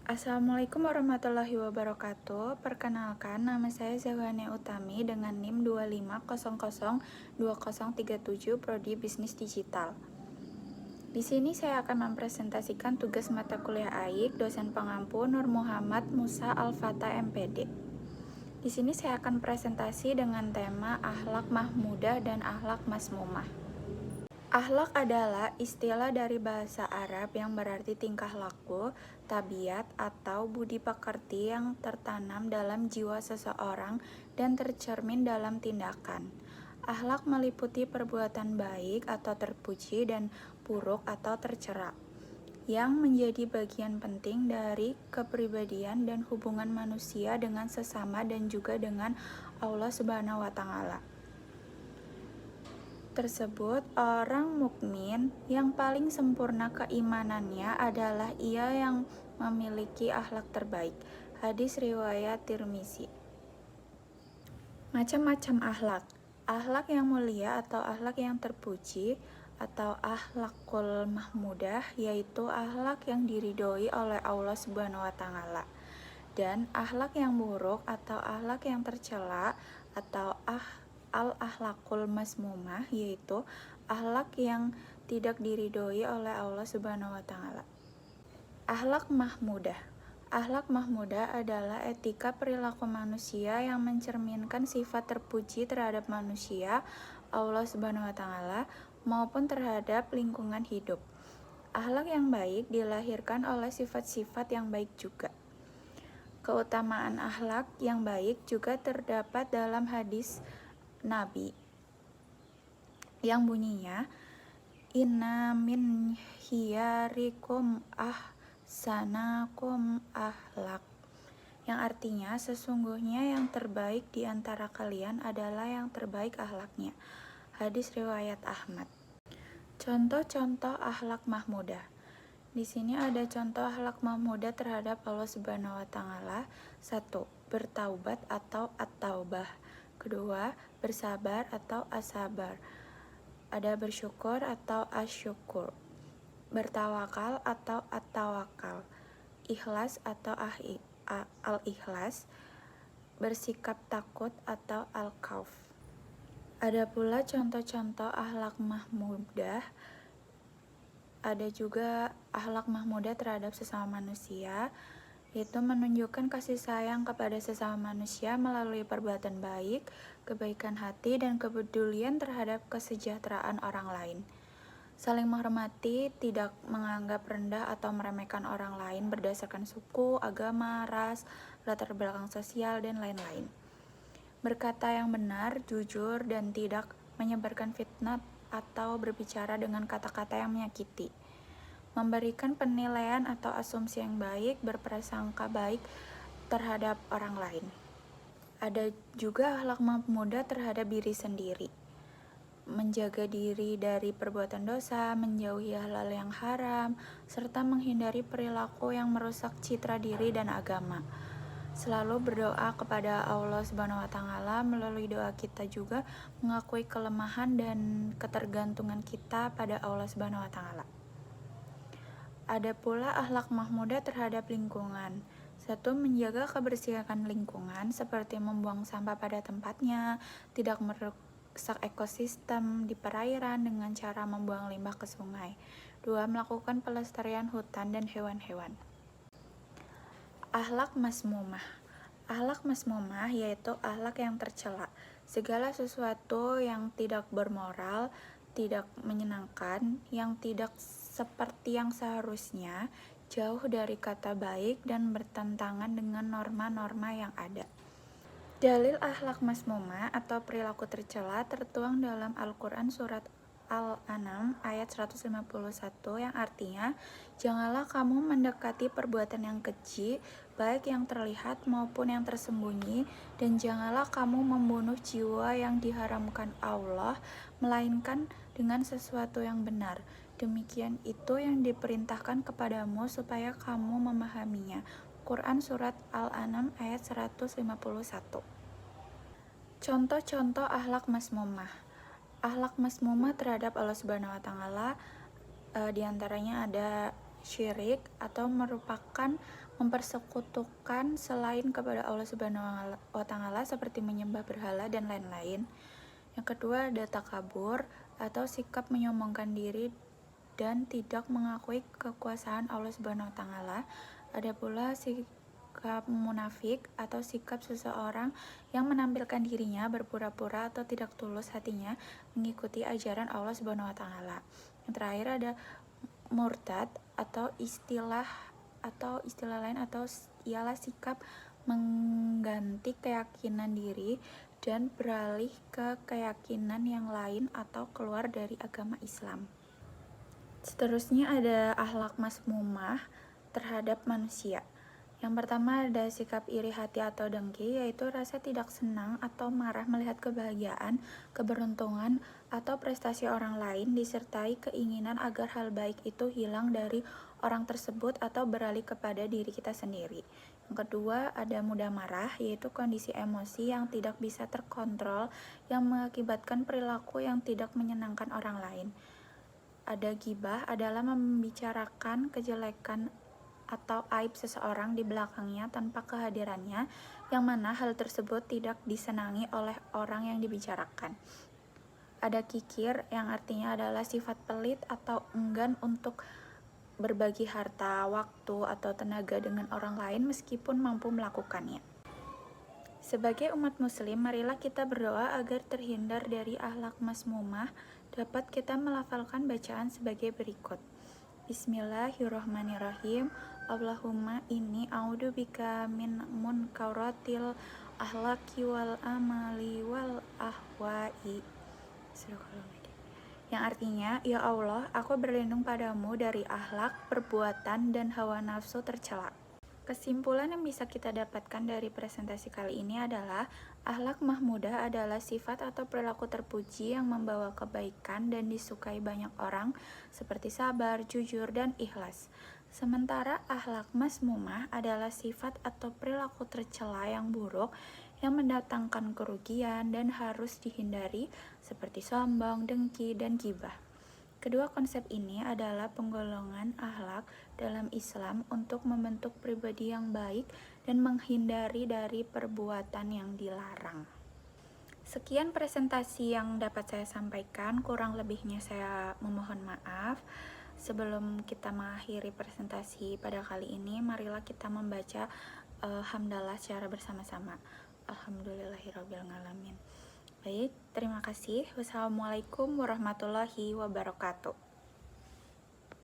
Assalamualaikum warahmatullahi wabarakatuh. Perkenalkan, nama saya Zahwane Utami dengan NIM 25002037 Prodi Bisnis Digital. Di sini saya akan mempresentasikan tugas mata kuliah AIK dosen pengampu Nur Muhammad Musa Al-Fatah MPD. Di sini saya akan presentasi dengan tema akhlak mahmudah dan akhlak masmumah. Akhlak adalah istilah dari bahasa Arab yang berarti tingkah laku, tabiat, atau budi pekerti yang tertanam dalam jiwa seseorang dan tercermin dalam tindakan. Akhlak meliputi perbuatan baik atau terpuji dan buruk atau tercela, yang menjadi bagian penting dari kepribadian dan hubungan manusia dengan sesama dan juga dengan Allah Subhanahu wa Ta'ala. Tersebut, orang mukmin yang paling sempurna keimanannya adalah ia yang memiliki akhlak terbaik. Hadis riwayat Tirmizi. Macam-macam akhlak. Akhlak yang mulia atau akhlak yang terpuji atau akhlakul mahmudah yaitu akhlak yang diridhoi oleh Allah Subhanahu wa Ta'ala. Dan akhlak yang buruk atau akhlak yang tercela atau al-akhlakul masmumah yaitu akhlak yang tidak diridhoi oleh Allah Subhanahu wa Ta'ala. Akhlak mahmudah. Akhlak mahmudah adalah etika perilaku manusia yang mencerminkan sifat terpuji terhadap manusia, Allah Subhanahu wa Ta'ala, maupun terhadap lingkungan hidup. Akhlak yang baik dilahirkan oleh sifat-sifat yang baik juga. Keutamaan akhlak yang baik juga terdapat dalam hadis Nabi yang bunyinya, "Inna min hiyarikum ahsanakum akhlak", yang artinya sesungguhnya yang terbaik di antara kalian adalah yang terbaik akhlaknya. Hadis riwayat Ahmad. Contoh-contoh akhlak mahmudah. Di sini ada contoh akhlak mahmudah terhadap Allah Subhanahu wa Ta'ala. 1. Bertaubat atau at-taubah. Kedua, bersabar atau as-sabar. Ada bersyukur atau asyukur. Bertawakal atau at-tawakal. Ikhlas atau al-ikhlas. Bersikap takut atau al-khauf. Ada pula contoh-contoh akhlak mahmudah. Ada juga akhlak mahmudah terhadap sesama manusia, yaitu menunjukkan kasih sayang kepada sesama manusia melalui perbuatan baik, kebaikan hati, dan kepedulian terhadap kesejahteraan orang lain. Saling menghormati, tidak menganggap rendah atau meremehkan orang lain berdasarkan suku, agama, ras, latar belakang sosial, dan lain-lain. Berkata yang benar, jujur, dan tidak menyebarkan fitnah atau berbicara dengan kata-kata yang menyakiti. Memberikan penilaian atau asumsi yang baik, berprasangka baik terhadap orang lain. Ada juga akhlak mahmudah terhadap diri sendiri. Menjaga diri dari perbuatan dosa, menjauhi hal-hal yang haram, serta menghindari perilaku yang merusak citra diri dan agama. Selalu berdoa kepada Allah Subhanahu wa Ta'ala. Melalui doa kita juga mengakui kelemahan dan ketergantungan kita pada Allah Subhanahu wa Ta'ala. Ada pula akhlak mahmudah terhadap lingkungan. 1. Menjaga kebersihan lingkungan seperti membuang sampah pada tempatnya, tidak merusak ekosistem di perairan dengan cara membuang limbah ke sungai. 2. Melakukan pelestarian hutan dan hewan-hewan. Akhlak masmumah. Akhlak masmumah yaitu akhlak yang tercela. Segala sesuatu yang tidak bermoral, tidak menyenangkan, yang tidak seperti yang seharusnya, jauh dari kata baik dan bertentangan dengan norma-norma yang ada. Dalil akhlak masmumah atau perilaku tercela tertuang dalam Al-Quran surat Al-An'am ayat 151 yang artinya, janganlah kamu mendekati perbuatan yang keji, baik yang terlihat maupun yang tersembunyi, dan janganlah kamu membunuh jiwa yang diharamkan Allah, melainkan dengan sesuatu yang benar. Demikian itu yang diperintahkan kepadamu supaya kamu memahaminya. Quran surat Al-An'am ayat 151. Contoh-contoh akhlak masmumah. Akhlak masmumah terhadap Allah Subhanahu wa Ta'ala diantaranya ada syirik atau merupakan mempersekutukan selain kepada Allah Subhanahu wa Ta'ala seperti menyembah berhala dan lain-lain. Yang kedua ada takabur atau sikap menyombongkan diri dan tidak mengakui kekuasaan Allah Subhanahu wa Ta'ala. Ada pula sikap munafik atau sikap seseorang yang menampilkan dirinya berpura-pura atau tidak tulus hatinya mengikuti ajaran Allah Subhanahu wa Ta'ala. Yang terakhir ada murtad atau istilah lain atau ialah sikap mengganti keyakinan diri dan beralih ke keyakinan yang lain atau keluar dari agama Islam. Seterusnya ada akhlak mazmumah terhadap manusia. Yang pertama ada sikap iri hati atau dengki, yaitu rasa tidak senang atau marah melihat kebahagiaan, keberuntungan, atau prestasi orang lain disertai keinginan agar hal baik itu hilang dari orang tersebut atau beralih kepada diri kita sendiri. Yang kedua ada mudah marah, yaitu kondisi emosi yang tidak bisa terkontrol yang mengakibatkan perilaku yang tidak menyenangkan orang lain. Ada ghibah adalah membicarakan kejelekan atau aib seseorang di belakangnya tanpa kehadirannya, yang mana hal tersebut tidak disenangi oleh orang yang dibicarakan. Ada kikir yang artinya adalah sifat pelit atau enggan untuk berbagi harta, waktu, atau tenaga dengan orang lain meskipun mampu melakukannya. Sebagai umat muslim, marilah kita berdoa agar terhindar dari akhlak mazmumah. Dapat kita melafalkan bacaan sebagai berikut. Bismillahirrahmanirrahim. Allahumma inni a'udzubika min munkaratil ahlaki wal amali wal ahwa'i. Yang artinya, ya Allah, aku berlindung padamu dari akhlak, perbuatan, dan hawa nafsu tercela. Kesimpulan yang bisa kita dapatkan dari presentasi kali ini adalah akhlak mahmudah adalah sifat atau perilaku terpuji yang membawa kebaikan dan disukai banyak orang seperti sabar, jujur, dan ikhlas. Sementara akhlak mazmumah adalah sifat atau perilaku tercela yang buruk yang mendatangkan kerugian dan harus dihindari seperti sombong, dengki, dan ghibah. Kedua konsep ini adalah penggolongan akhlak dalam Islam untuk membentuk pribadi yang baik dan menghindari dari perbuatan yang dilarang. Sekian presentasi yang dapat saya sampaikan, kurang lebihnya saya memohon maaf. Sebelum kita mengakhiri presentasi pada kali ini, marilah kita membaca hamdalah secara bersama-sama. Alhamdulillahirrabbilalamin. Baik, terima kasih. Wassalamualaikum warahmatullahi wabarakatuh.